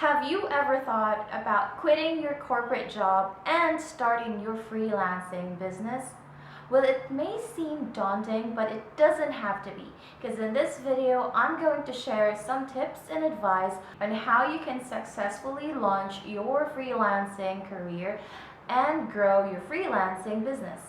Have you ever thought about quitting your corporate job and starting your freelancing business? Well, it may seem daunting, but it doesn't have to be. Because in this video, I'm going to share some tips and advice on how you can successfully launch your freelancing career and grow your freelancing business.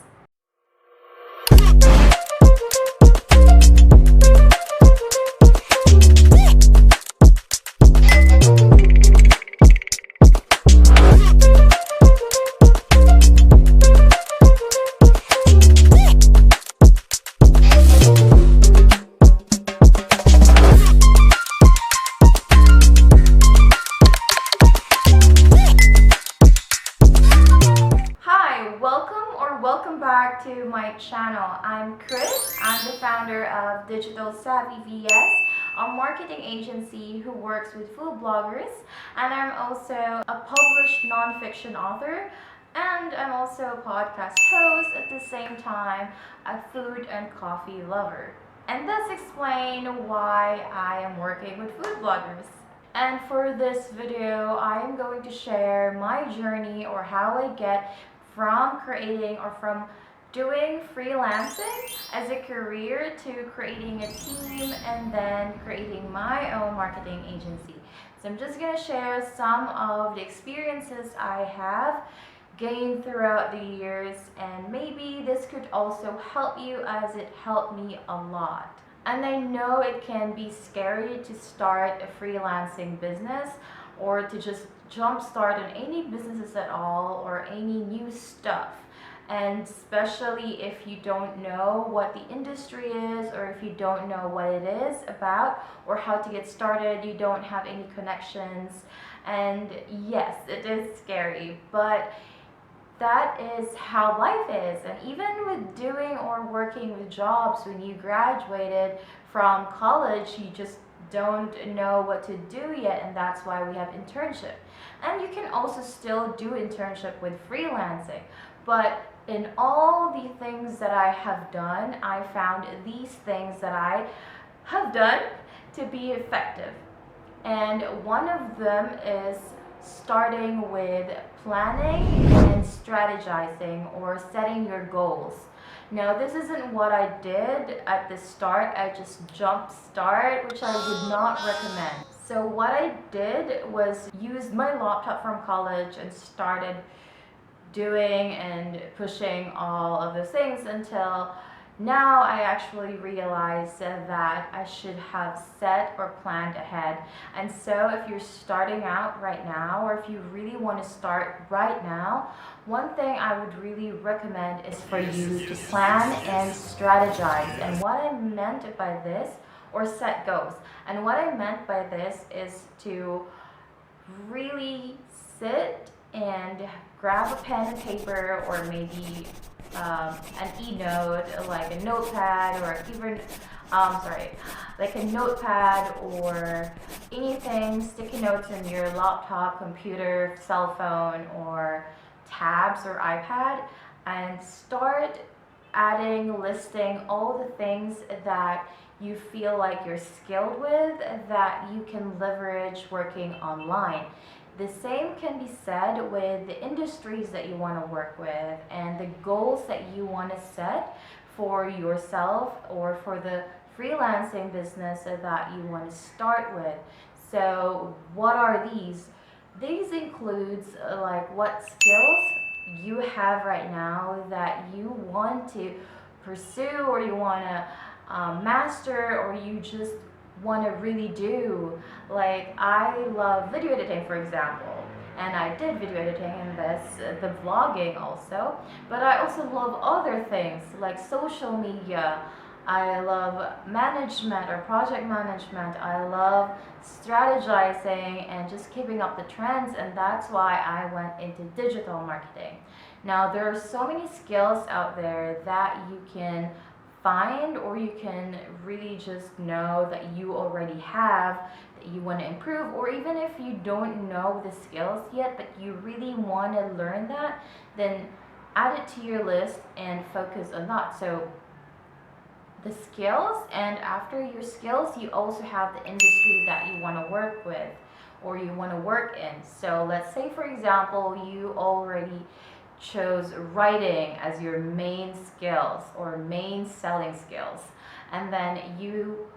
Welcome back to my channel. I'm Chris. I'm the founder of Digital Savvy VS, a marketing agency who works with food bloggers, and I'm also a published nonfiction author, and I'm also a podcast host at the same time, a food and coffee lover. And thus explain why I am working with food bloggers. And for this video, I am going to share my journey or how I get from creating or from doing freelancing as a career to creating a team and then creating my own marketing agency. So I'm just going to share some of the experiences I have gained throughout the years, and maybe this could also help you as it helped me a lot. And I know it can be scary to start a freelancing business or to just jumpstart on any businesses at all or any new stuff. And especially if you don't know what the industry is, or if you don't know what it is about or how to get started, you don't have any connections. And yes, it is scary, but that is how life is. And even with doing or working with jobs, when you graduated from college, you just don't know what to do yet, and that's why we have internship. And you can also still do internship with freelancing, but in all the things that I have done, I found these things that I have done to be effective. And one of them is starting with planning and strategizing or setting your goals. Now, this isn't what I did at the start. I just jumped start, which I would not recommend. So what I did was use my laptop from college and started doing and pushing all of those things until now I actually realize that I should have set or planned ahead. And so if you're starting out right now, or if you really want to start right now, one thing I would really recommend is for you to plan and strategize. And what I meant by this, or set goals. And what I meant by this is to really sit and grab a pen and paper, or maybe an e-note, like a notepad, or even like a notepad or anything, sticky notes in your laptop, computer, cell phone, or tabs or iPad, and start listing all the things that you feel like you're skilled with that you can leverage working online. The same can be said with the industries that you want to work with and the goals that you want to set for yourself or for the freelancing business that you want to start with. So what are these? These includes like what skills you have right now that you want to pursue, or you want to master, or you just want to really do. Like, I love video editing, for example, and I did video editing and the vlogging also, but I also love other things like social media. I love management or project management. I love strategizing and just keeping up the trends, and that's why I went into digital marketing. Now, there are so many skills out there that you can find, or you can really just know that you already have, that you want to improve, or even if you don't know the skills yet but you really want to learn that, then add it to your list and focus on that. So the skills, and after your skills you also have the industry that you want to work with, or you want to work in. So let's say, for example, you already chose writing as your main skills or main selling skills, and then you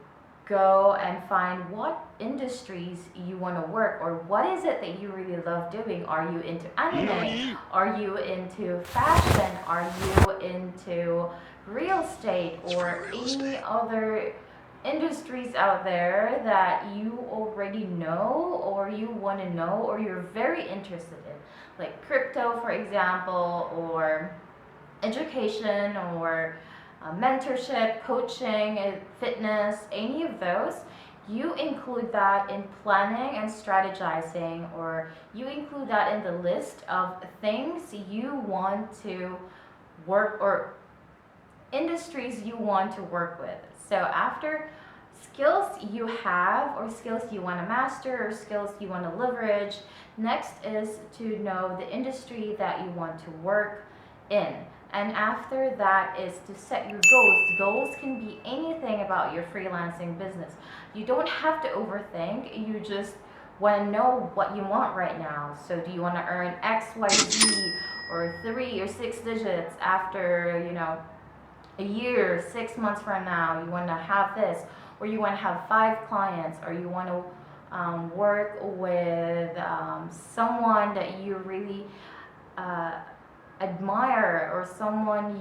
go and find what industries you want to work, or what is it that you really love doing. Are you into anime? Are you into fashion? Are you into real estate or any other industries out there that you already know or you want to know or you're very interested in, like crypto, for example, or education, or mentorship, coaching, fitness, any of those. You include that in planning and strategizing, or you include that in the list of things you want to work, or industries you want to work with. So after skills you have, or skills you want to master, or skills you want to leverage, next is to know the industry that you want to work in. And after that is to set your goals. Goals can be anything about your freelancing business. You don't have to overthink, you just want to know what you want right now. So do you want to earn XYZ, or 3 or 6 digits after, a year, 6 months from now? You want to have this, or you want to have 5 clients, or you want to work with someone that you really admire, or someone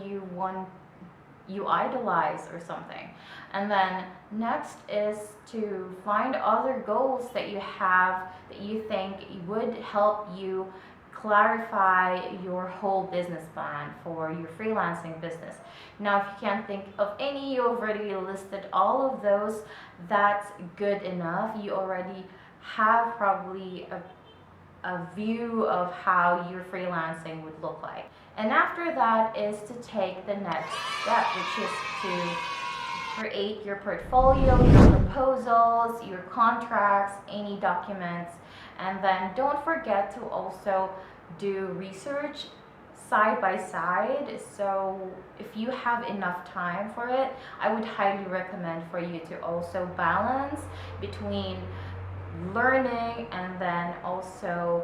you idolize or something. And then next is to find other goals that you have that you think would help you clarify your whole business plan for your freelancing business. Now, if you can't think of any, you already listed all of those, that's good enough. You already have probably a view of how your freelancing would look like. And after that is to take the next step, which is to create your portfolio, your proposals, your contracts, any documents. And then don't forget to also do research side by side. So if you have enough time for it, I would highly recommend for you to also balance between learning and then also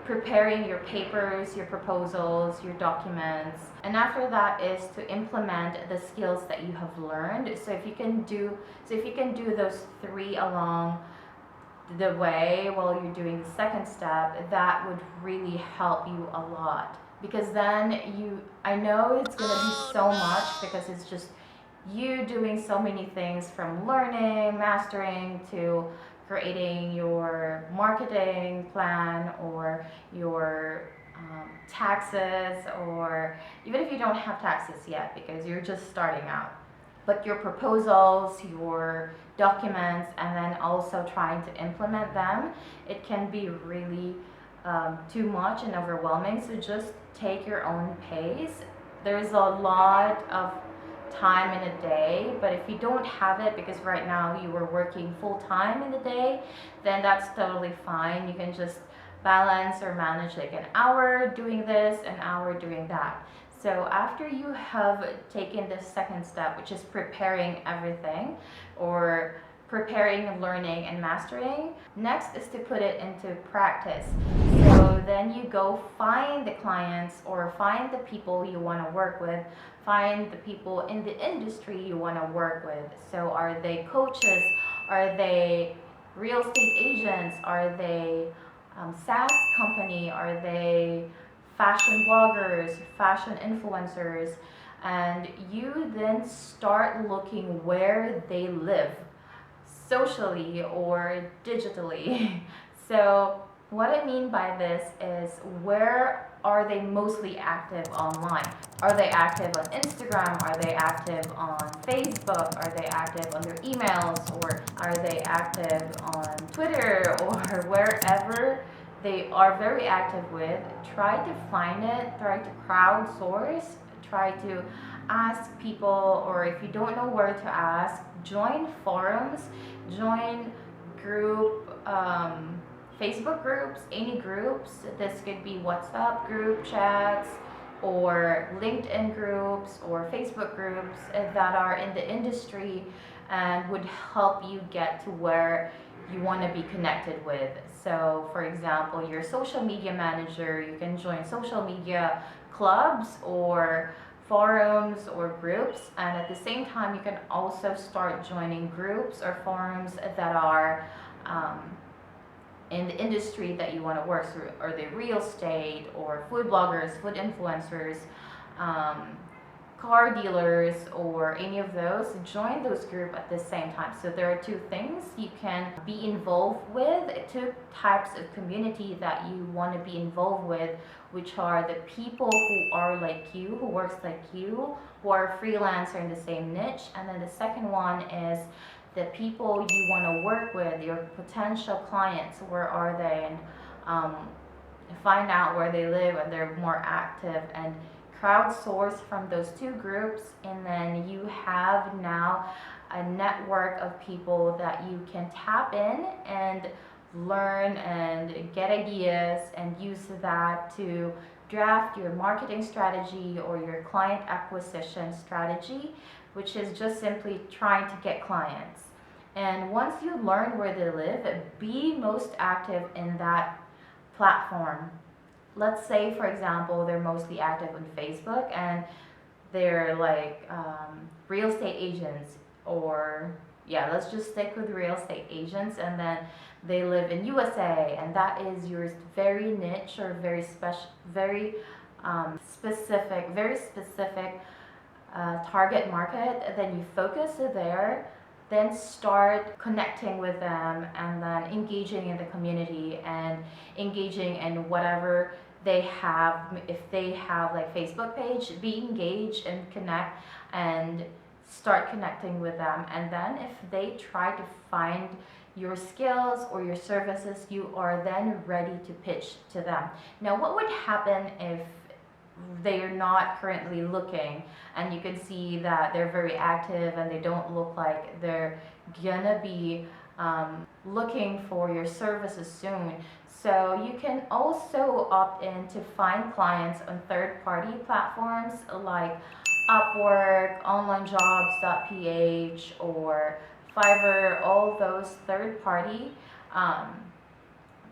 preparing your papers, your proposals, your documents. And after that is to implement the skills that you have learned. So if you can do those 3 along the way while you're doing the second step, that would really help you a lot. Because then I know it's gonna be so much, because it's just you doing so many things, from learning, mastering, to creating your marketing plan, or your taxes, or even if you don't have taxes yet because you're just starting out, but your proposals, your documents, and then also trying to implement them, it can be really too much and overwhelming. So just take your own pace. There's a lot of time in a day, but if you don't have it because right now you are working full time in the day, then that's totally fine. You can just balance or manage like an hour doing this, an hour doing that. So after you have taken the second step, which is preparing everything, or preparing, learning, and mastering, next is to put it into practice. So then you go find the clients, or find the people you want to work with, find the people in the industry you want to work with. So are they coaches? Are they real estate agents? Are they SaaS company? Are they fashion bloggers, fashion influencers? And you then start looking where they live, socially or digitally. So what I mean by this is, where are they mostly active online? Are they active on Instagram? Are they active on Facebook? Are they active on their emails? Or are they active on Twitter, or wherever they are very active with? Try to find it, try to crowdsource, try to ask people, or if you don't know where to ask, join forums, join group, Facebook groups, any groups. This could be WhatsApp group chats, or LinkedIn groups, or Facebook groups that are in the industry and would help you get to where you want to be connected with. So for example, your social media manager, you can join social media clubs or forums or groups, and at the same time you can also start joining groups or forums that are um, in the industry that you want to work through, or the real estate or food bloggers, food influencers, um, car dealers, or any of those. Join those groups at the same time. So there are two things you can be involved with, two types of community that you want to be involved with, which are the people who are like you, who works like you, who are a freelancer in the same niche. And then the second one is the people you want to work with, your potential clients. Where are they? And find out where they live and they're more active, and crowdsource from those two groups. And then you have now a network of people that you can tap in and learn and get ideas and use that to draft your marketing strategy or your client acquisition strategy, which is just simply trying to get clients. And once you learn where they live, be most active in that platform. Let's say, for example, they're mostly active on Facebook and they're like real estate agents, or yeah, let's just stick with real estate agents, and then they live in USA, and that is your very niche or very special, very specific target market. Then you focus there, then start connecting with them, and then engaging in the community and engaging in whatever they have. If they have like Facebook page, be engaged and connect and start connecting with them. And then if they try to find your skills or your services, you are then ready to pitch to them. Now, what would happen if they are not currently looking, and you can see that they're very active and they don't look like they're gonna be looking for your services soon? So you can also opt in to find clients on third-party platforms like Upwork, onlinejobs.ph, or Fiverr, all those third-party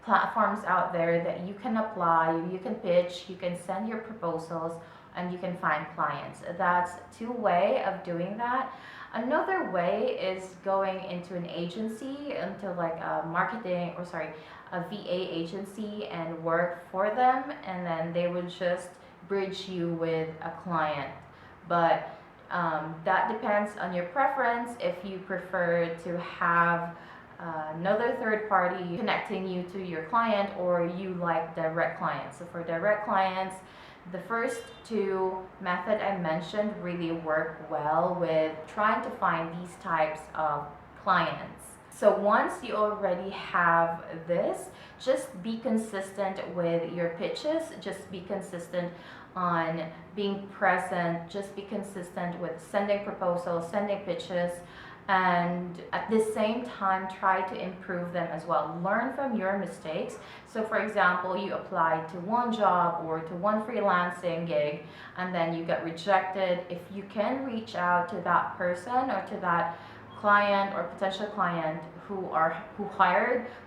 platforms out there that you can apply, you can pitch, you can send your proposals, and you can find clients. That's two way of doing that. Another way is going into an agency, into like a marketing, or sorry, a VA agency, and work for them, and then they would just bridge you with a client. But that depends on your preference. If you prefer to have another third party connecting you to your client, or you like direct clients. So for direct clients, the first two methods I mentioned really work well with trying to find these types of clients. So once you already have this, just be consistent with your pitches, just be consistent on being present, just be consistent with sending proposals, sending pitches, and at the same time try to improve them as well. Learn from your mistakes. So for example, you applied to one job or to one freelancing gig and then you got rejected. If you can reach out to that person or to that client or potential client who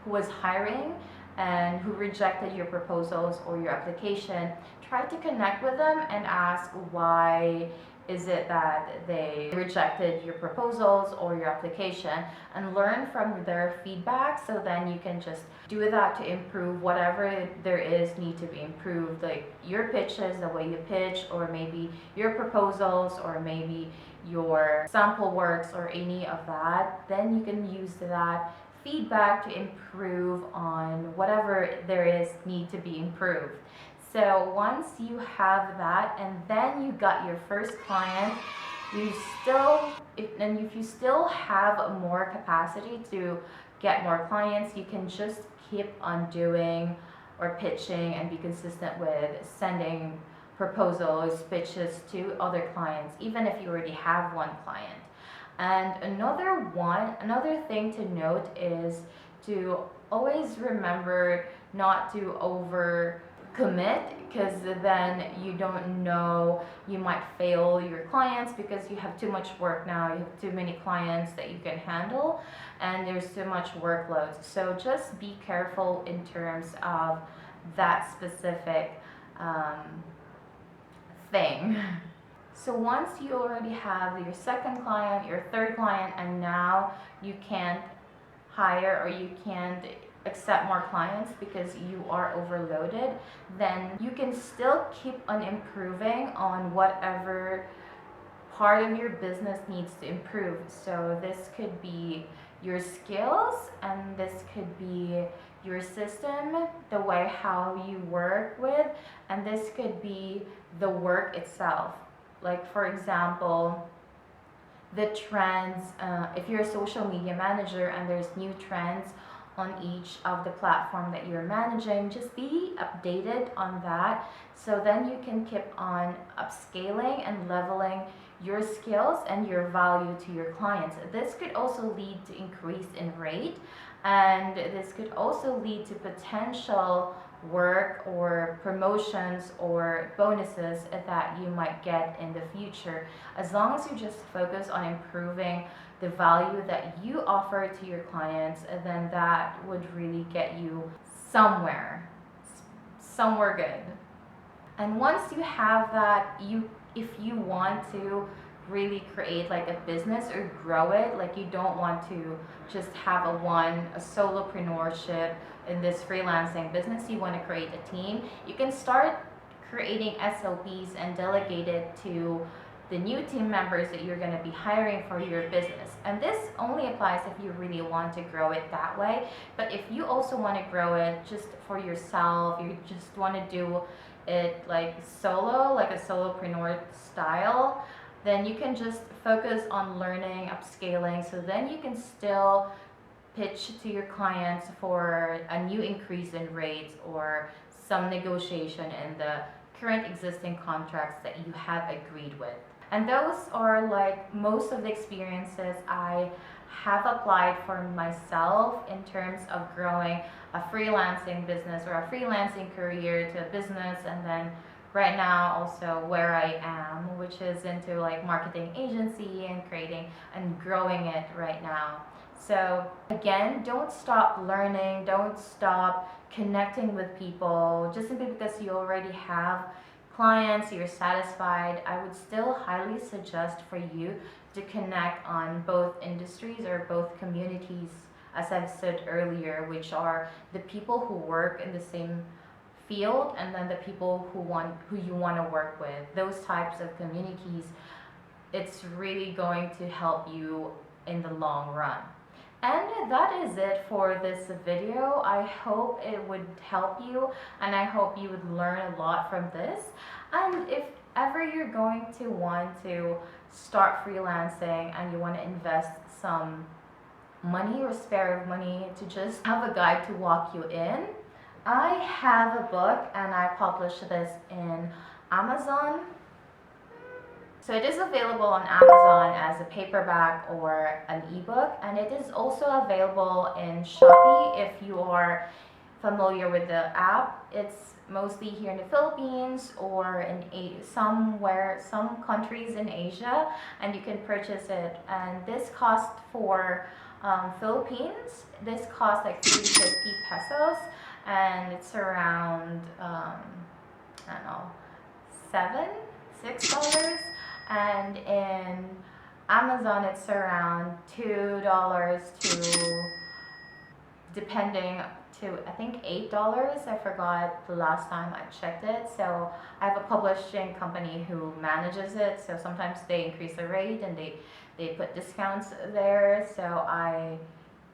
was hiring and who rejected your proposals or your application, try to connect with them and ask why is it that they rejected your proposals or your application, and learn from their feedback. So then you can just do that to improve whatever there is need to be improved, like your pitches, the way you pitch, or maybe your proposals, or maybe your sample works, or any of that. Then you can use that feedback to improve on whatever there is need to be improved. So once you have that, and then you got your first client, if you still have more capacity to get more clients, you can just keep on doing or pitching and be consistent with sending proposals, pitches to other clients, even if you already have one client. And another thing to note is to always remember not to commit, because then you don't know, you might fail your clients because you have too much work now, you have too many clients that you can handle, and there's too much workload. So just be careful in terms of that specific thing. So once you already have your second client, your third client, and now you can't hire or you can't accept more clients because you are overloaded, then you can still keep on improving on whatever part of your business needs to improve. So this could be your skills, and this could be your system, the way how you work with, and this could be the work itself. Like for example, the trends, if you're a social media manager and there's new trends on each of the platform that you're managing, just be updated on that, so then you can keep on upscaling and leveling your skills and your value to your clients. This could also lead to increase in rate, and this could also lead to potential work or promotions or bonuses that you might get in the future, as long as you just focus on improving the value that you offer to your clients. Then that would really get you somewhere good. And once you have that, if you want to really create like a business or grow it, like you don't want to just have a solopreneurship in this freelancing business, you want to create a team, you can start creating SOPs and delegate it to the new team members that you're going to be hiring for your business. And this only applies if you really want to grow it that way. But if you also want to grow it just for yourself, you just want to do it like solo, like a solopreneur style, then you can just focus on learning, upscaling, so then you can still pitch to your clients for a new increase in rates or some negotiation in the current existing contracts that you have agreed with. And those are like most of the experiences I have applied for myself in terms of growing a freelancing business or a freelancing career to a business, and then right now also where I am, which is into like marketing agency and creating and growing it right now. So again, don't stop learning, don't stop connecting with people just simply because you already have clients, you're satisfied. I would still highly suggest for you to connect on both industries or both communities, as I've said earlier, which are the people who work in the same field, and then the people who you want to work with. Those types of communities, it's really going to help you in the long run. And that is it for this video. I hope it would help you, and I hope you would learn a lot from this. And if ever you're going to want to start freelancing and you want to invest some money or spare money to just have a guide to walk you in, I have a book and I published this in Amazon. So it is available on Amazon as a paperback or an ebook, and it is also available in Shopee if you are familiar with the app. It's mostly here in the Philippines or in some countries in Asia, and you can purchase it. And this cost for Philippines, this costs like 350 pesos, and it's around I don't know, $6. And in Amazon it's around $2 to, depending, to I think $8. I forgot the last time I checked it. So I have a publishing company who manages it, so sometimes they increase the rate and they put discounts there, so I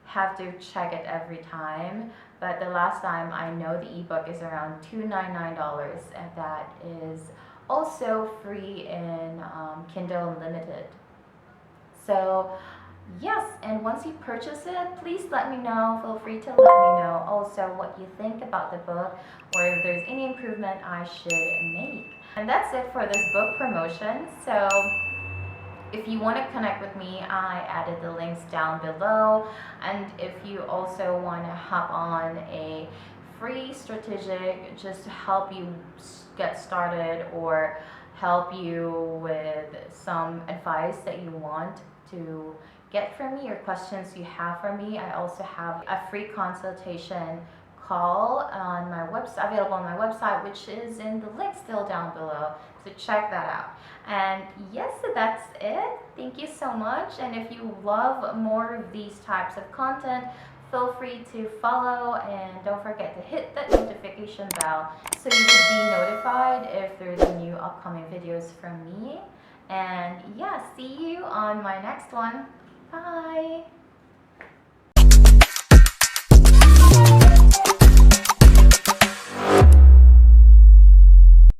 have to check it every time. But the last time I know the ebook is around $299, and that is also free in Kindle Unlimited. So yes, and once you purchase it, please let me know. Feel free to let me know also what you think about the book, or if there's any improvement I should make. And that's it for this book promotion. So if you want to connect with me, I added the links down below. And if you also want to hop on a free strategic just to help you get started or help you with some advice that you want to get from me or questions you have for me. I also have a free consultation call on my website, available on my website, which is in the link still down below, so check that out. And yes, so that's it. Thank you so much, and if you love more of these types of content, feel free to follow, and don't forget to hit that notification bell so you will be notified if there's new upcoming videos from me. And yeah, see you on my next one. Bye!